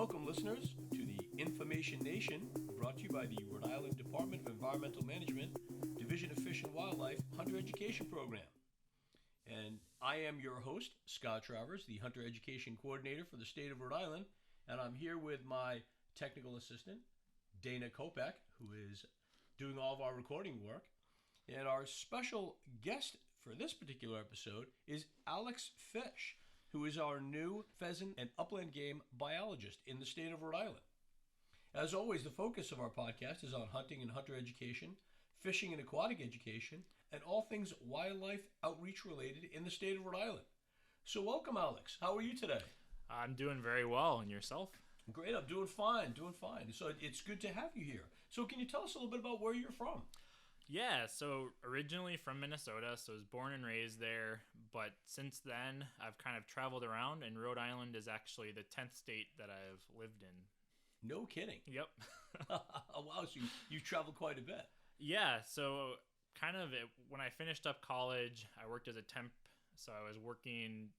Welcome, listeners, to the InFAWmation Nation, brought to you by the Rhode Island Department of Environmental Management, Division of Fish and Wildlife Hunter Education Program. And I am your host, Scott Travers, the Hunter Education Coordinator for the State of Rhode Island, and I'm here with my technical assistant, Dana Kopek, who is doing all of our recording work. And our special guest for this particular episode is Alex Fish, who is our new pheasant and upland game biologist in the state of Rhode Island. As always, the focus of our podcast is on hunting and hunter education, fishing and aquatic education, and all things wildlife outreach related in the state of Rhode Island. So welcome, Alex. How are you today? I'm doing very well. And yourself? Great. I'm doing fine. So it's good to have you here. So can you tell us a little bit about where you're from? Yeah, so originally from Minnesota, so I was born and raised there, but since then I've kind of traveled around, and Rhode Island is actually the 10th state that I've lived in. No kidding. Yep. Oh, wow, so you've traveled quite a bit. Yeah, so when I finished up college, I worked as a temp, so I was working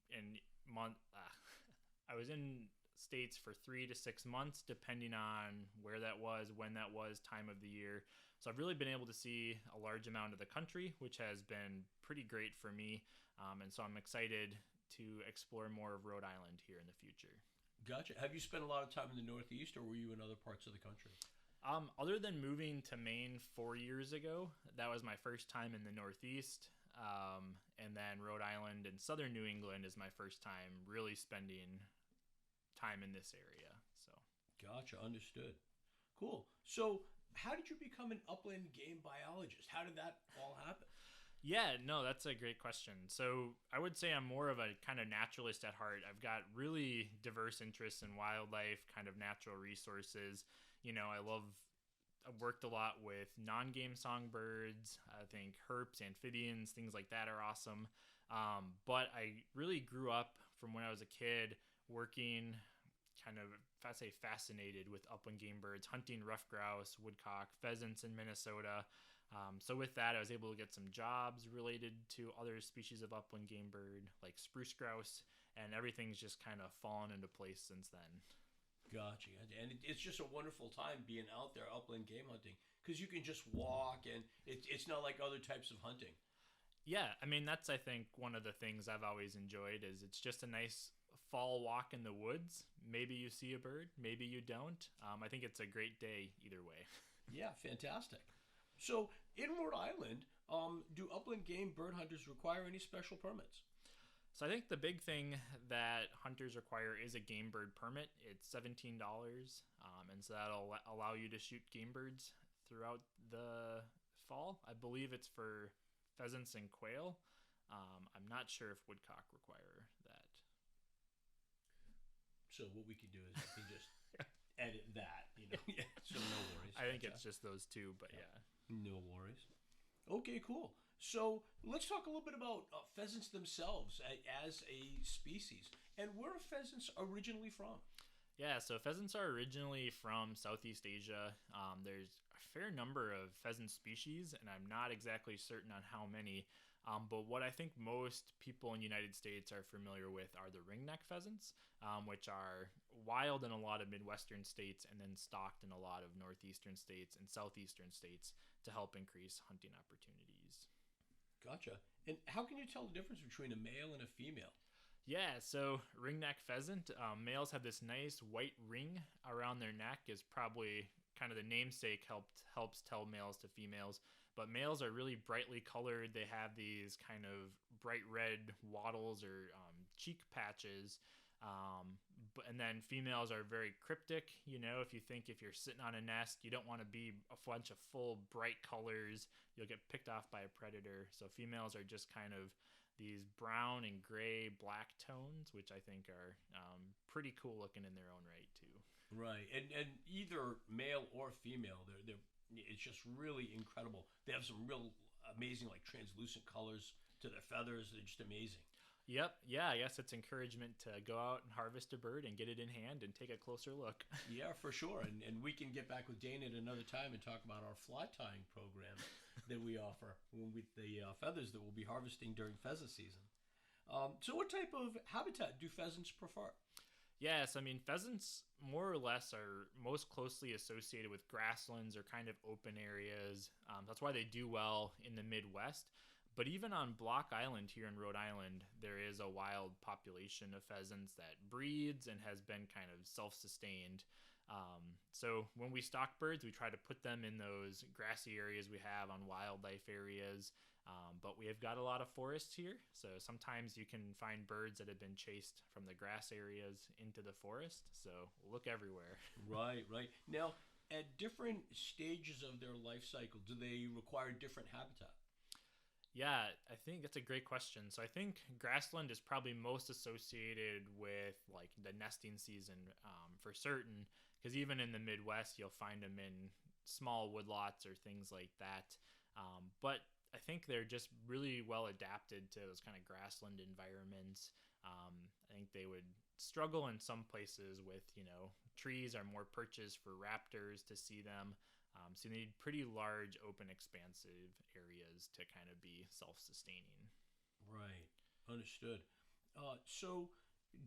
I was in states for 3 to 6 months, depending on where that was, when that was, time of the year. So I've really been able to see a large amount of the country, which has been pretty great for me. And so I'm excited to explore more of Rhode Island here in the future. Gotcha. Have you spent a lot of time in the Northeast, or were you in other parts of the country? Other than moving to Maine 4 years ago, that was my first time in the Northeast. And then Rhode Island and Southern New England is my first time really spending time in this area. So Gotcha. Understood. Cool. So how did you become an upland game biologist? How did that all happen? Yeah, no, that's a great question. So I would say I'm more of a kind of naturalist at heart. I've got really diverse interests in wildlife, kind of natural resources. I've worked a lot with non-game songbirds. I think herps, amphibians, things like that are awesome. But I really grew up from when I was a kid working fascinated with upland game birds, hunting ruffed grouse, woodcock, pheasants in Minnesota. So with that, I was able to get some jobs related to other species of upland game bird, like spruce grouse, and everything's just kind of fallen into place since then. Gotcha. And it's just a wonderful time being out there upland game hunting, because you can just walk, and it's not like other types of hunting. Yeah, I mean, that's, I think, one of the things I've always enjoyed is it's just a nice fall walk in the woods. Maybe you see a bird, maybe you don't. I think it's a great day either way. Yeah, fantastic. So in Rhode Island, do upland game bird hunters require any special permits? So I think the big thing that hunters require is a game bird permit. It's $17, and so that'll allow you to shoot game birds throughout the fall. I believe it's for pheasants and quail. I'm not sure if woodcock require that. So what we can do is we can just edit that, Yeah, so no worries. I think it's just those two, but yeah. No worries. Okay, cool. So let's talk a little bit about pheasants themselves as a species. And where are pheasants originally from? Yeah, so pheasants are originally from Southeast Asia. There's a fair number of pheasant species, and I'm not exactly certain on how many. But what I think most people in the United States are familiar with are the ringneck pheasants, which are wild in a lot of Midwestern states and then stocked in a lot of Northeastern states and Southeastern states to help increase hunting opportunities. Gotcha. And how can you tell the difference between a male and a female? Yeah, so ringneck pheasant, males have this nice white ring around their neck, is probably kind of the namesake helps tell males to females. But males are really brightly colored. They have these kind of bright red wattles or cheek patches. And then females are very cryptic. If you're sitting on a nest, you don't want to be a bunch of full bright colors. You'll get picked off by a predator. So females are just kind of these brown and gray black tones, which I think are pretty cool looking in their own right too. Right. And either male or female, it's just really incredible. They have some real amazing, like, translucent colors to their feathers. They're just amazing. Yep. Yeah, I guess it's encouragement to go out and harvest a bird and get it in hand and take a closer look. Yeah, for sure. And we can get back with Dana at another time and talk about our fly tying program that we offer with the feathers that we'll be harvesting during pheasant season. So what type of habitat do pheasants prefer? Yes, I mean, pheasants more or less are most closely associated with grasslands or kind of open areas. That's why they do well in the Midwest. But even on Block Island here in Rhode Island, there is a wild population of pheasants that breeds and has been kind of self sustained. So when we stock birds, we try to put them in those grassy areas we have on wildlife areas. But we have got a lot of forests here, so sometimes you can find birds that have been chased from the grass areas into the forest. So look everywhere. Right, right. Now, at different stages of their life cycle, do they require different habitat? Yeah, I think that's a great question. So I think grassland is probably most associated with like the nesting season for certain, because even in the Midwest, you'll find them in small woodlots or things like that. But I think they're just really well adapted to those kind of grassland environments. I think they would struggle in some places with, trees are more perches for raptors to see them. So you need pretty large, open, expansive areas to kind of be self-sustaining. Right, understood. So,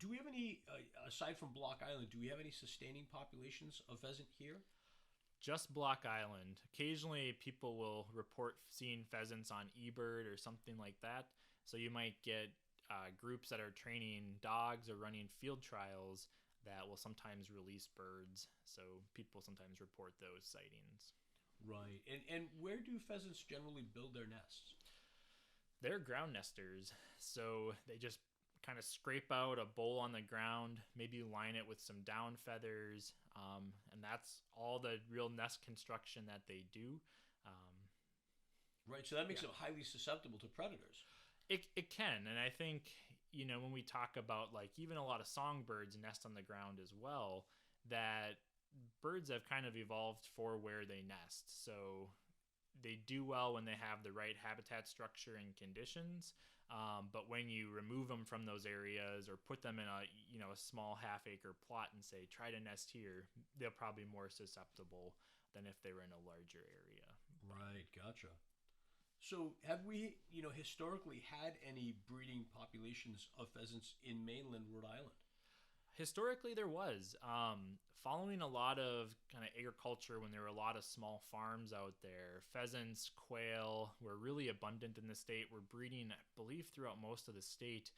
do we have any, aside from Block Island, do we have any sustaining populations of pheasant here? Just Block Island. Occasionally, people will report seeing pheasants on eBird or something like that. So you might get groups that are training dogs or running field trials that will sometimes release birds. So people sometimes report those sightings. Right, and where do pheasants generally build their nests? They're ground nesters. So they just kind of scrape out a bowl on the ground, maybe line it with some down feathers, and that's all the real nest construction that they do. Um, Right, so that makes yeah. them highly susceptible to predators. It can, and I think when we talk about like even a lot of songbirds nest on the ground as well, that birds have kind of evolved for where they nest. So they do well when they have the right habitat structure and conditions. But when you remove them from those areas or put them in a small half-acre plot and say try to nest here, they're probably more susceptible than if they were in a larger area. Right, gotcha. So, have we, historically had any breeding populations of pheasants in mainland Rhode Island? Historically, there was. Following a lot of kind of agriculture when there were a lot of small farms out there, pheasants, quail were really abundant in the state. Were breeding, I believe, throughout most of the state.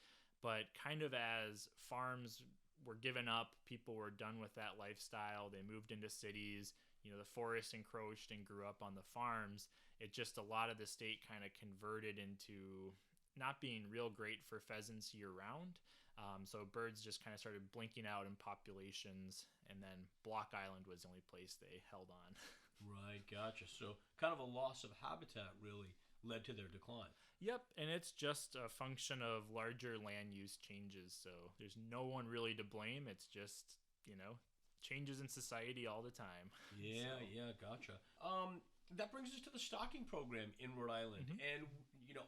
But kind of as farms were given up, people were done with that lifestyle. They moved into cities. The forests encroached and grew up on the farms. It just a lot of the state kind of converted into not being real great for pheasants year round. So birds just kind of started blinking out in populations, and then Block Island was the only place they held on. Right, gotcha. So, kind of a loss of habitat really led to their decline. Yep, and it's just a function of larger land use changes. So there's no one really to blame. It's just, changes in society all the time. Yeah, So, yeah, gotcha. That brings us to the stocking program in Rhode Island. mhm. And,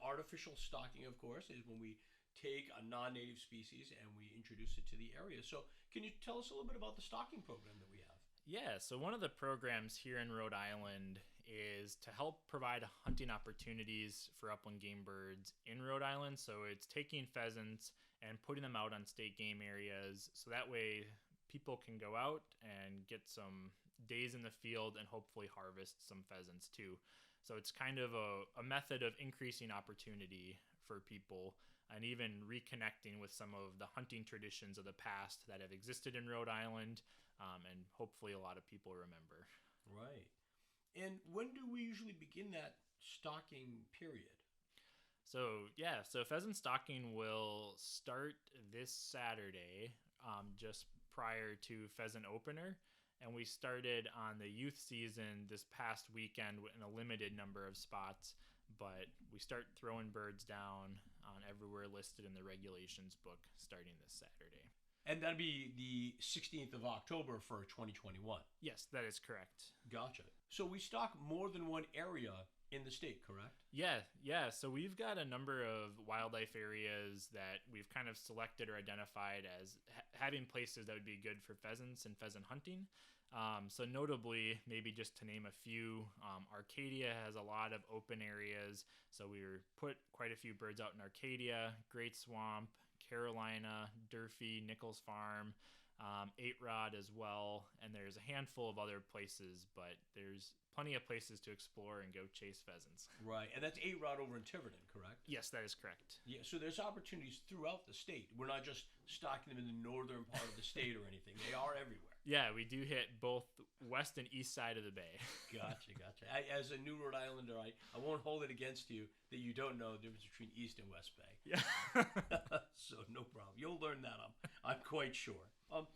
artificial stocking, of course, is when we take a non-native species and we introduce it to the area. So, can you tell us a little bit about the stocking program that we have? Yeah, so one of the programs here in Rhode Island is to help provide hunting opportunities for upland game birds in Rhode Island. So it's taking pheasants and putting them out on state game areas. So that way people can go out and get some days in the field and hopefully harvest some pheasants too. So it's kind of a method of increasing opportunity for people and even reconnecting with some of the hunting traditions of the past that have existed in Rhode Island, and hopefully a lot of people remember. Right. And when do we usually begin that stocking period? So pheasant stocking will start this Saturday, just prior to pheasant opener. And we started on the youth season this past weekend in a limited number of spots, but we start throwing birds down on everywhere listed in the regulations book starting this Saturday. And that'd be the 16th of October for 2021. Yes, that is correct. Gotcha. So we stock more than one area in the state, correct? Yeah. So we've got a number of wildlife areas that we've kind of selected or identified as having places that would be good for pheasants and pheasant hunting. So notably, maybe just to name a few, Arcadia has a lot of open areas. So we put quite a few birds out in Arcadia, Great Swamp, Carolina, Durfee, Nichols Farm. Eight Rod as well, and there's a handful of other places, but there's plenty of places to explore and go chase pheasants. Right, and that's 8 Rod over in Tiverton, correct? Yes, that is correct. Yeah, so there's opportunities throughout the state. We're not just stocking them in the northern part of the state or anything. They are everywhere. Yeah, we do hit both west and east side of the bay. Gotcha. As a new Rhode Islander, I won't hold it against you that you don't know the difference between East and West Bay. Yeah. So no problem. You'll learn that, I'm quite sure.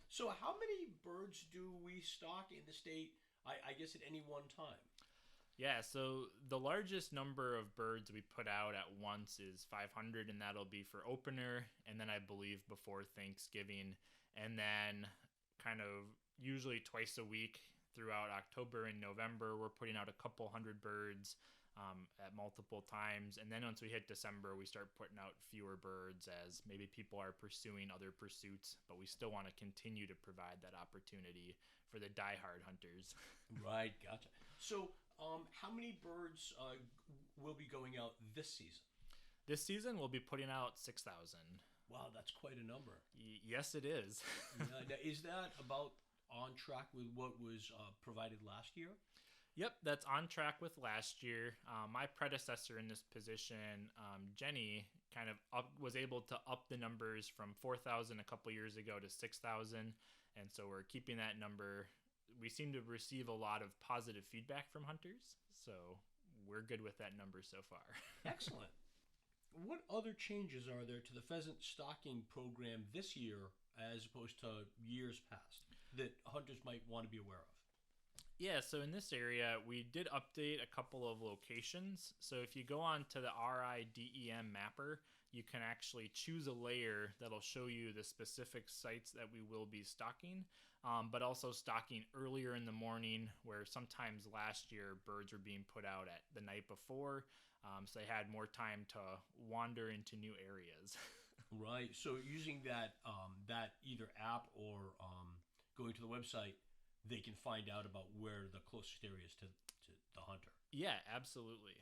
So how many birds do we stock in the state, I guess, at any one time? Yeah, so the largest number of birds we put out at once is 500, and that'll be for opener, and then I believe before Thanksgiving, and then kind of usually twice a week throughout October and November, we're putting out a couple hundred birds at multiple times, and then once we hit December, we start putting out fewer birds as maybe people are pursuing other pursuits, but we still want to continue to provide that opportunity for the diehard hunters. Right, gotcha. So how many birds will be going out this season? This season, we'll be putting out 6,000. Wow, that's quite a number. Yes, it is. Now, is that about on track with what was provided last year? Yep, that's on track with last year. My predecessor in this position, Jenny, kind of was able to up the numbers from 4,000 a couple years ago to 6,000, and so we're keeping that number. We seem to receive a lot of positive feedback from hunters, so we're good with that number so far. Excellent. What other changes are there to the pheasant stocking program this year as opposed to years past that hunters might want to be aware of? Yeah, so in this area, we did update a couple of locations. So if you go on to the RIDEM mapper, you can actually choose a layer that'll show you the specific sites that we will be stocking, but also stocking earlier in the morning, where sometimes last year birds were being put out at the night before, so they had more time to wander into new areas. Right. So using that either app or going to the website, they can find out about where the closest area is to the hunter. Yeah, absolutely.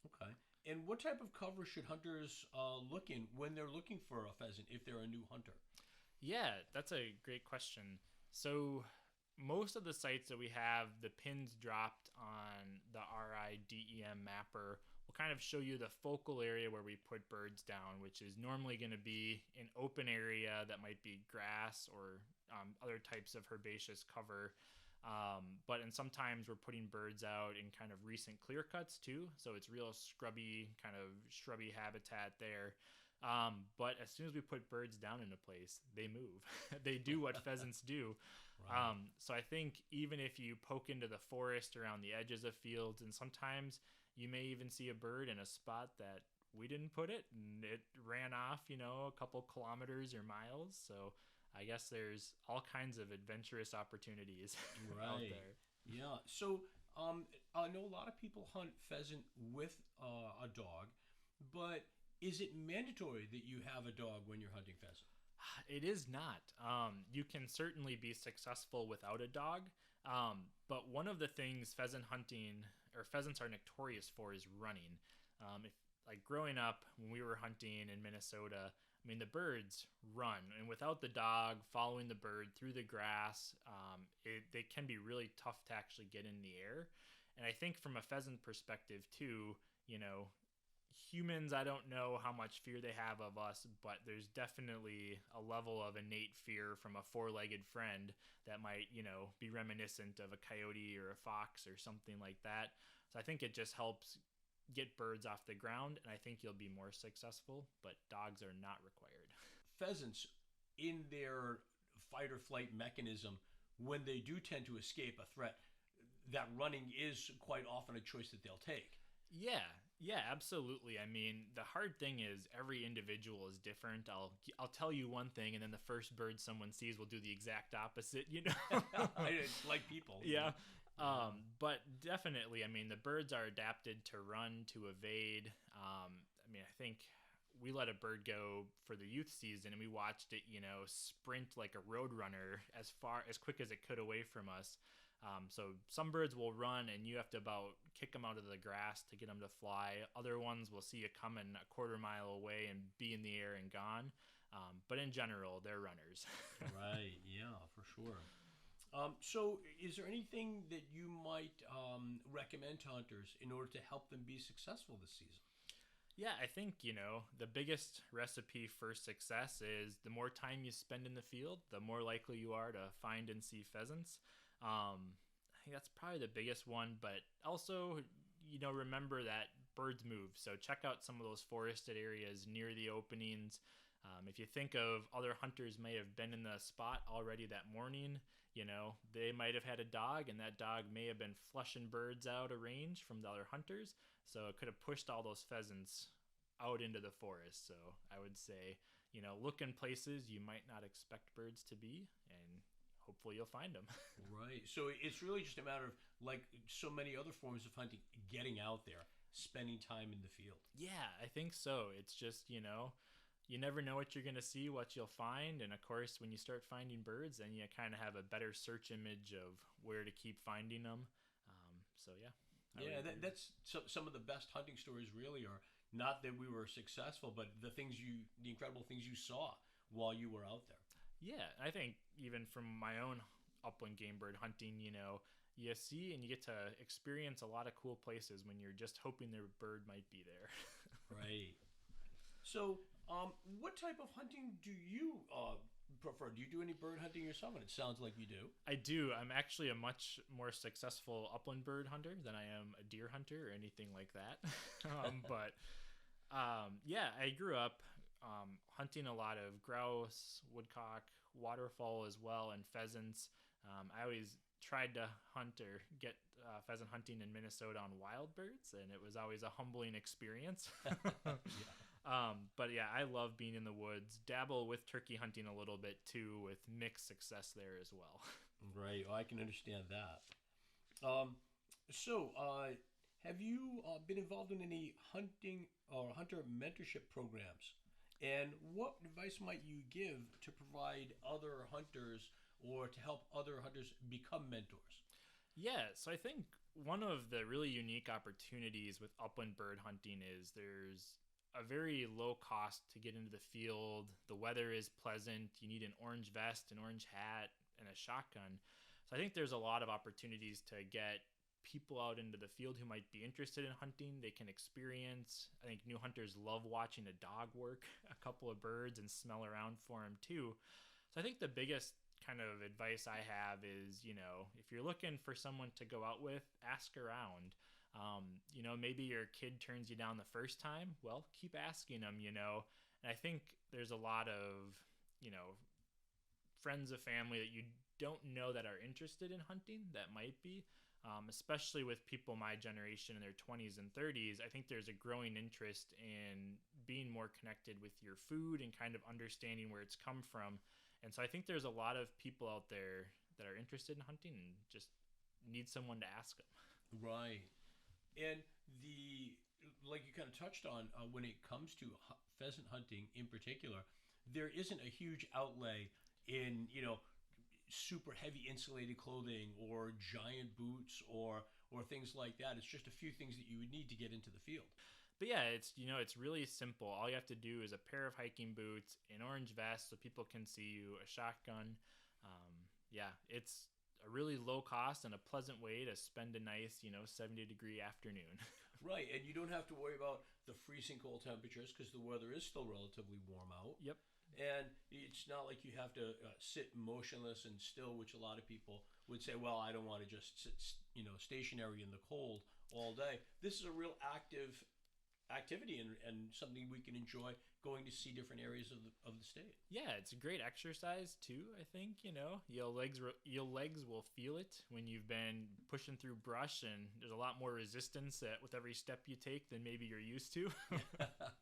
Okay. And what type of cover should hunters look in when they're looking for a pheasant if they're a new hunter? Yeah, that's a great question. So most of the sites that we have the pins dropped on the RIDEM mapper will kind of show you the focal area where we put birds down, which is normally going to be an open area that might be grass or other types of herbaceous cover. But sometimes we're putting birds out in kind of recent clear cuts too, so it's real scrubby, kind of shrubby habitat there. But as soon as we put birds down in a place, they move. They do what pheasants do. Right. So I think even if you poke into the forest around the edges of fields, and sometimes you may even see a bird in a spot that we didn't put it, and it ran off, a couple kilometers or miles. So I guess there's all kinds of adventurous opportunities out there. Yeah. So I know a lot of people hunt pheasant with a dog, but is it mandatory that you have a dog when you're hunting pheasant? It is not. You can certainly be successful without a dog, but one of the things pheasants are notorious for is running. Like growing up, when we were hunting in Minnesota, the birds run, and without the dog following the bird through the grass, they can be really tough to actually get in the air. And I think from a pheasant perspective too, humans, I don't know how much fear they have of us, but there's definitely a level of innate fear from a four-legged friend that might, be reminiscent of a coyote or a fox or something like that. So I think it just helps get birds off the ground, and I think you'll be more successful, but dogs are not required. Pheasants, in their fight or flight mechanism, when they do tend to escape a threat, that running is quite often a choice that they'll take. Yeah, absolutely. The hard thing is every individual is different. I'll tell you one thing, and then the first bird someone sees will do the exact opposite, It's like people. Yeah. But definitely, the birds are adapted to run, to evade. I think we let a bird go for the youth season, and we watched it, sprint like a road runner as quick as it could away from us. So some birds will run, and you have to about kick them out of the grass to get them to fly. Other ones will see you coming a quarter mile away and be in the air and gone. But in general, they're runners. Right. Yeah, for sure. So, is there anything that you might recommend to hunters in order to help them be successful this season? Yeah, I think, the biggest recipe for success is the more time you spend in the field, the more likely you are to find and see pheasants. I think that's probably the biggest one, but also, remember that birds move. So check out some of those forested areas near the openings. If you think of other hunters may have been in the spot already that morning, they might have had a dog, and that dog may have been flushing birds out of range from the other hunters. So it could have pushed all those pheasants out into the forest. So I would say, look in places you might not expect birds to be, and hopefully you'll find them. Right. So it's really just a matter of, like so many other forms of hunting, getting out there, spending time in the field. Yeah, I think so. It's just, you never know what you're going to see, what you'll find. And of course, when you start finding birds, then you kind of have a better search image of where to keep finding them. So, yeah. Yeah, that's some of the best hunting stories really are not that we were successful, but the incredible things you saw while you were out there. Yeah, I think even from my own upland game bird hunting, you see and you get to experience a lot of cool places when you're just hoping their bird might be there. Right. So, what type of hunting do you prefer? Do you do any bird hunting yourself? And it sounds like you do. I do. I'm actually a much more successful upland bird hunter than I am a deer hunter or anything like that. Yeah, I grew up hunting a lot of grouse, woodcock, waterfowl as well, and pheasants. I always tried to hunt or get pheasant hunting in Minnesota on wild birds, and it was always a humbling experience. Yeah. But yeah, I love being in the woods. Dabble with turkey hunting a little bit too, with mixed success there as well. Right. Well, I can understand that. So, have you been involved in any hunting or hunter mentorship programs? And what advice might you give to provide other hunters or to help other hunters become mentors? Yeah, so I think one of the really unique opportunities with upland bird hunting is there's a very low cost to get into the field. The weather is pleasant. You need an orange vest, an orange hat, and a shotgun. So I think there's a lot of opportunities to get people out into the field who might be interested in hunting. They can experience. I think new hunters love watching a dog work a couple of birds and smell around for them too. So I think the biggest kind of advice I have is, if you're looking for someone to go out with, ask around. Maybe your kid turns you down the first time. Well, keep asking them, And I think there's a lot of, friends of family that you don't know that are interested in hunting that might be, especially with people my generation in their 20s and 30s. I think there's a growing interest in being more connected with your food and kind of understanding where it's come from. And so I think there's a lot of people out there that are interested in hunting and just need someone to ask them. Right. And like you kind of touched on, when it comes to pheasant hunting in particular, there isn't a huge outlay in, super heavy insulated clothing or giant boots or things like that. It's just a few things that you would need to get into the field. But yeah, it's really simple. All you have to do is a pair of hiking boots, an orange vest so people can see you, a shotgun. Yeah, it's a really low cost and a pleasant way to spend a nice, 70-degree afternoon. Right, and you don't have to worry about the freezing cold temperatures because the weather is still relatively warm out. Yep. And it's not like you have to sit motionless and still, which a lot of people would say, well, I don't want to just sit, stationary in the cold all day. This is a real active activity and something we can enjoy going to see different areas of the state. Yeah, it's a great exercise too. I think your legs will feel it when you've been pushing through brush, and there's a lot more resistance with every step you take than maybe you're used to.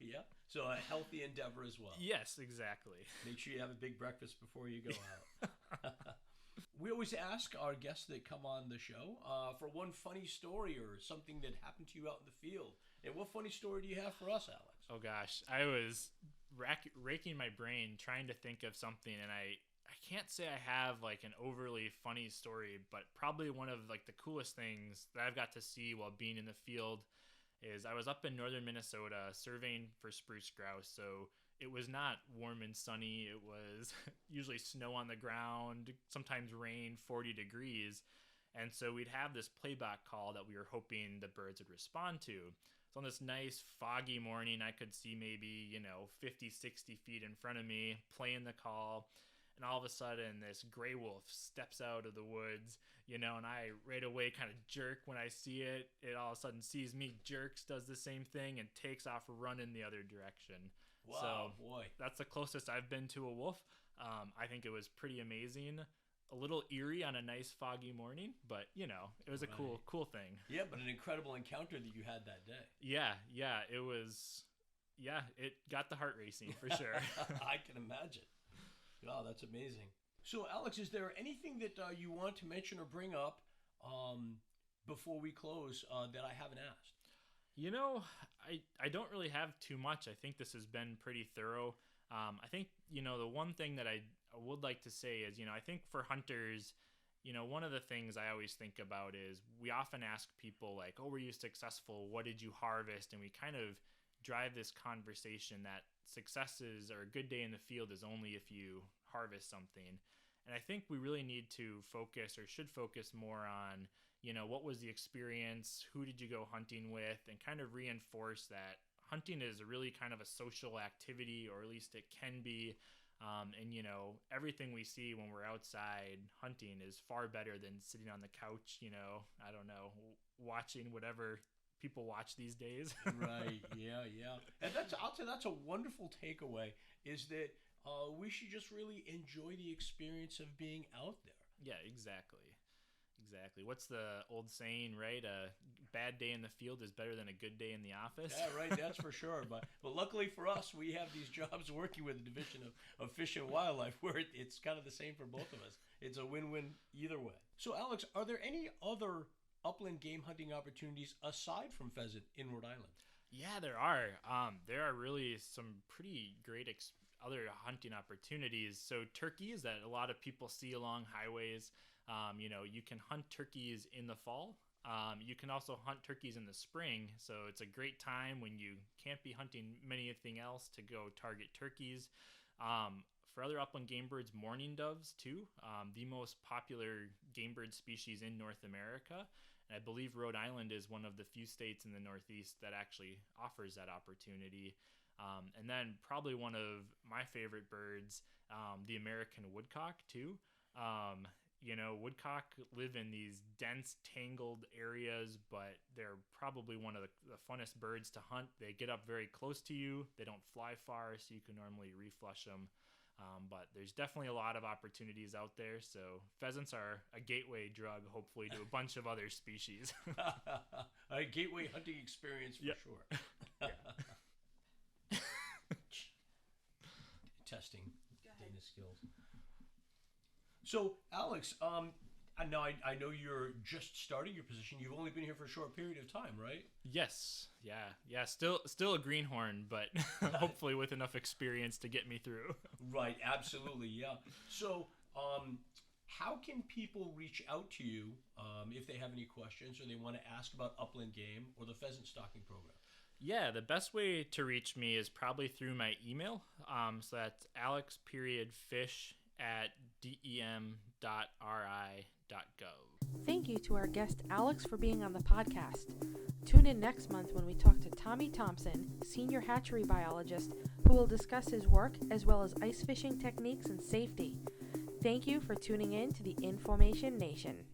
Yeah, so a healthy endeavor as well. Yes, exactly. Make sure you have a big breakfast before you go out. We always ask our guests that come on the show for one funny story or something that happened to you out in the field. And what funny story do you have for us, Alex? Oh gosh, I was raking my brain trying to think of something, and I can't say I have like an overly funny story, but probably one of like the coolest things that I've got to see while being in the field is I was up in northern Minnesota surveying for spruce grouse. So it was not warm and sunny. It was usually snow on the ground, sometimes rain, 40 degrees. And so we'd have this playback call that we were hoping the birds would respond to. So on this nice foggy morning, I could see maybe, 50, 60 feet in front of me playing the call. And all of a sudden, this gray wolf steps out of the woods, and I right away kind of jerk when I see it. It all of a sudden sees me, jerks, does the same thing, and takes off running the other direction. Wow, so boy. That's the closest I've been to a wolf. I think it was pretty amazing. A little eerie on a nice foggy morning, but it was a cool thing. Yeah, but an incredible encounter that you had that day. Yeah, it was. Yeah, it got the heart racing for sure. I can imagine. Oh, that's amazing. So, Alex, is there anything that you want to mention or bring up before we close that I haven't asked? I don't really have too much. I think this has been pretty thorough. I think, the one thing that I would like to say is, I think for hunters, one of the things I always think about is we often ask people like, oh, were you successful? What did you harvest? And we kind of drive this conversation that successes or a good day in the field is only if you harvest something. And I think we really need to focus, or should focus more on, what was the experience? Who did you go hunting with? And kind of reinforce that hunting is really kind of a social activity, or at least it can be. And, everything we see when we're outside hunting is far better than sitting on the couch, I don't know, watching whatever people watch these days. Right. Yeah. And I'll say that's a wonderful takeaway, is that we should just really enjoy the experience of being out there. Yeah, exactly. What's the old saying, right? A bad day in the field is better than a good day in the office. Yeah, right. That's for sure. But luckily for us, we have these jobs working with the Division of Fish and Wildlife, where it's kind of the same for both of us. It's a win-win either way. So, Alex, are there any other upland game hunting opportunities aside from pheasant in Rhode Island? Yeah, there are. There are really some pretty great other hunting opportunities. So turkeys that a lot of people see along highways. You can hunt turkeys in the fall. You can also hunt turkeys in the spring. So it's a great time when you can't be hunting anything else to go target turkeys. For other upland game birds, mourning doves too. The most popular game bird species in North America. And I believe Rhode Island is one of the few states in the Northeast that actually offers that opportunity. And then probably one of my favorite birds, the American woodcock too. Woodcock live in these dense, tangled areas, but they're probably one of the funnest birds to hunt. They get up very close to you. They don't fly far, so you can normally reflush them. But there's definitely a lot of opportunities out there. So pheasants are a gateway drug, hopefully, to a bunch of other species. A gateway hunting experience for sure. Testing data skills. So, Alex, now I know you're just starting your position. You've only been here for a short period of time, right? Yes. Yeah. Still a greenhorn, but hopefully with enough experience to get me through. Right. Absolutely. Yeah. So, how can people reach out to you if they have any questions or they want to ask about upland game or the pheasant stocking program? Yeah, the best way to reach me is probably through my email. So that's alex.fish@dem.ri.gov. Thank you to our guest Alex for being on the podcast. Tune in next month when we talk to Tommy Thompson, Senior Hatchery Biologist, who will discuss his work as well as ice fishing techniques and safety. Thank you for tuning in to the InFAWmation Nation.